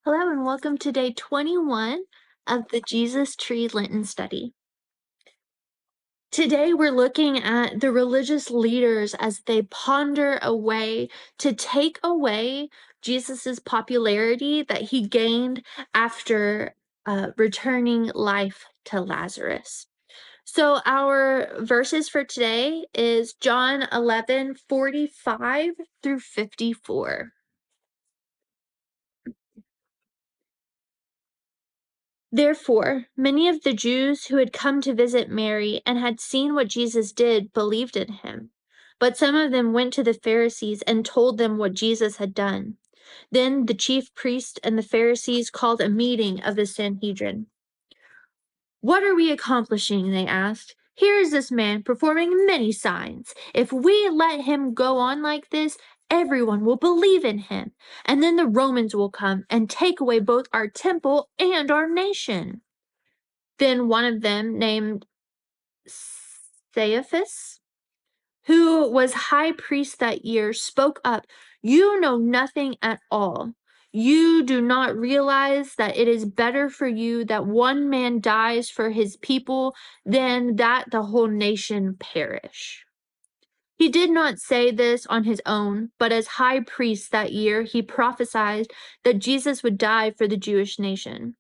Hello and welcome to day 21 of the Jesus Tree Lenten study. Today we're looking at the religious leaders as they ponder a way to take away Jesus's popularity that he gained after returning life to Lazarus. So our verses for today is John 11:45 through 54. Therefore, many of the Jews who had come to visit Mary and had seen what Jesus did believed in him. But some of them went to the Pharisees and told them what Jesus had done. Then the chief priests and the Pharisees called a meeting of the Sanhedrin. "What are we accomplishing?" they asked. "Here is this man performing many signs. If we let him go on like this, everyone will believe in him, and then the Romans will come and take away both our temple and our nation." Then one of them, named Caiaphas, who was high priest that year, spoke up. "You know nothing at all. You do not realize that it is better for you that one man dies for his people than that the whole nation perish." He did not say this on his own, but as high priest that year, he prophesied that Jesus would die for the Jewish nation,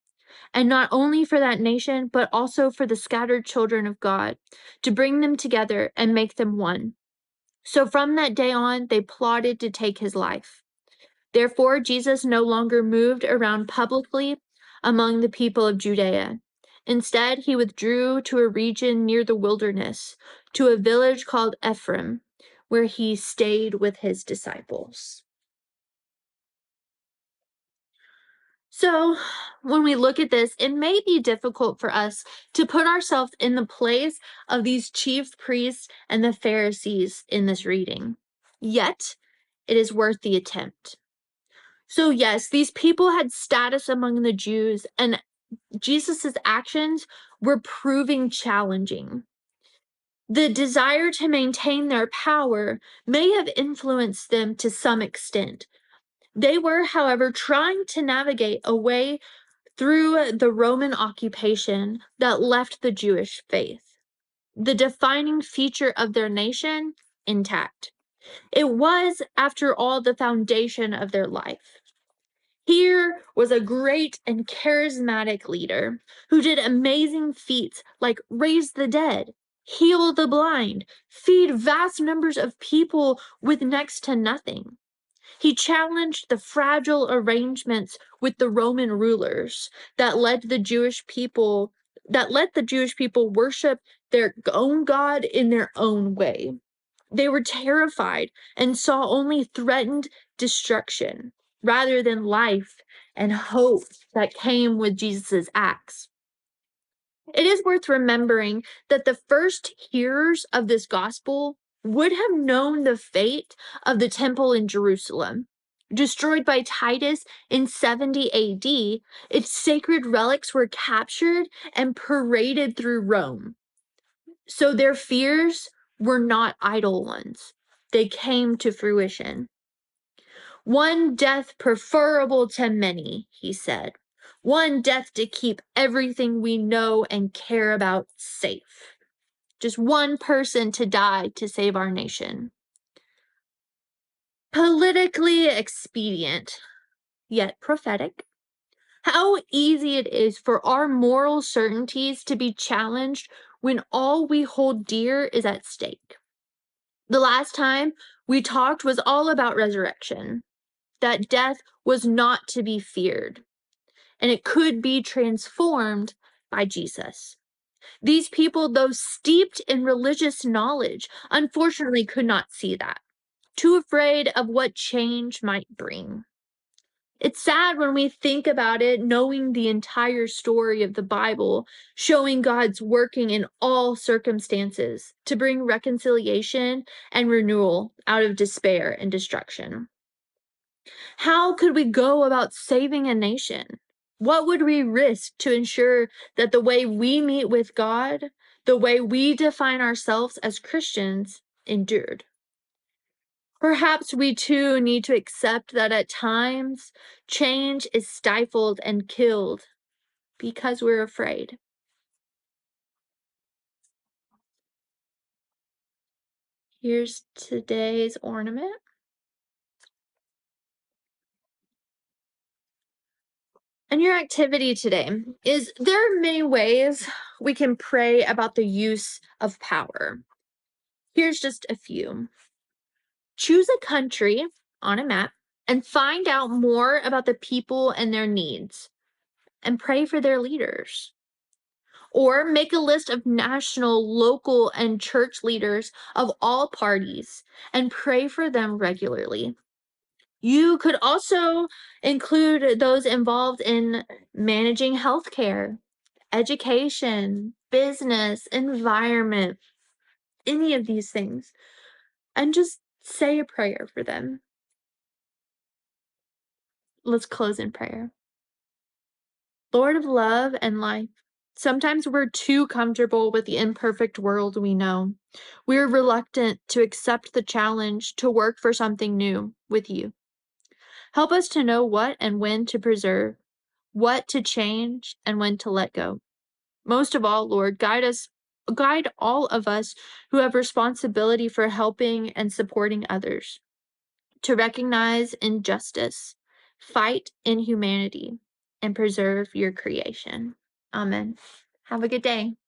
and not only for that nation, but also for the scattered children of God, to bring them together and make them one. So from that day on, they plotted to take his life. Therefore, Jesus no longer moved around publicly among the people of Judea. Instead, he withdrew to a region near the wilderness, to a village called Ephraim, where he stayed with his disciples. So, when we look at this, it may be difficult for us to put ourselves in the place of these chief priests and the Pharisees in this reading. Yet, it is worth the attempt. So, yes, these people had status among the Jews, and Jesus's actions were proving challenging. The desire to maintain their power may have influenced them to some extent. They were, however, trying to navigate a way through the Roman occupation that left the Jewish faith, the defining feature of their nation, intact. It was, after all, the foundation of their life. Here was a great and charismatic leader who did amazing feats like raise the dead, heal the blind, feed vast numbers of people with next to nothing. He challenged the fragile arrangements with the Roman rulers that let the Jewish people worship their own God in their own way. They were terrified and saw only threatened destruction rather than life and hope that came with Jesus' acts. It is worth remembering that the first hearers of this gospel would have known the fate of the temple in Jerusalem. Destroyed by Titus in 70 AD, its sacred relics were captured and paraded through Rome. So their fears were not idle ones. They came to fruition. "One death preferable to many," he said. "One death to keep everything we know and care about safe. Just one person to die to save our nation." Politically expedient, yet prophetic. How easy it is for our moral certainties to be challenged when all we hold dear is at stake. The last time we talked was all about resurrection, that death was not to be feared, and it could be transformed by Jesus. These people, though steeped in religious knowledge, unfortunately could not see that, too afraid of what change might bring. It's sad when we think about it, knowing the entire story of the Bible, showing God's working in all circumstances to bring reconciliation and renewal out of despair and destruction. How could we go about saving a nation? What would we risk to ensure that the way we meet with God, the way we define ourselves as Christians, endured? Perhaps we too need to accept that at times change is stifled and killed because we're afraid. Here's today's ornament. And your activity today is there are many ways we can pray about the use of power. Here's just a few. Choose a country on a map and find out more about the people and their needs and pray for their leaders. Or make a list of national, local, and church leaders of all parties and pray for them regularly. You could also include those involved in managing healthcare, education, business, environment, any of these things, and just say a prayer for them. Let's close in prayer. Lord of love and life, sometimes we're too comfortable with the imperfect world we know. We're reluctant to accept the challenge to work for something new with you. Help us to know what and when to preserve, what to change, and when to let go. Most of all, Lord, guide all of us who have responsibility for helping and supporting others to recognize injustice, fight inhumanity, and preserve your creation. Amen. Have a good day.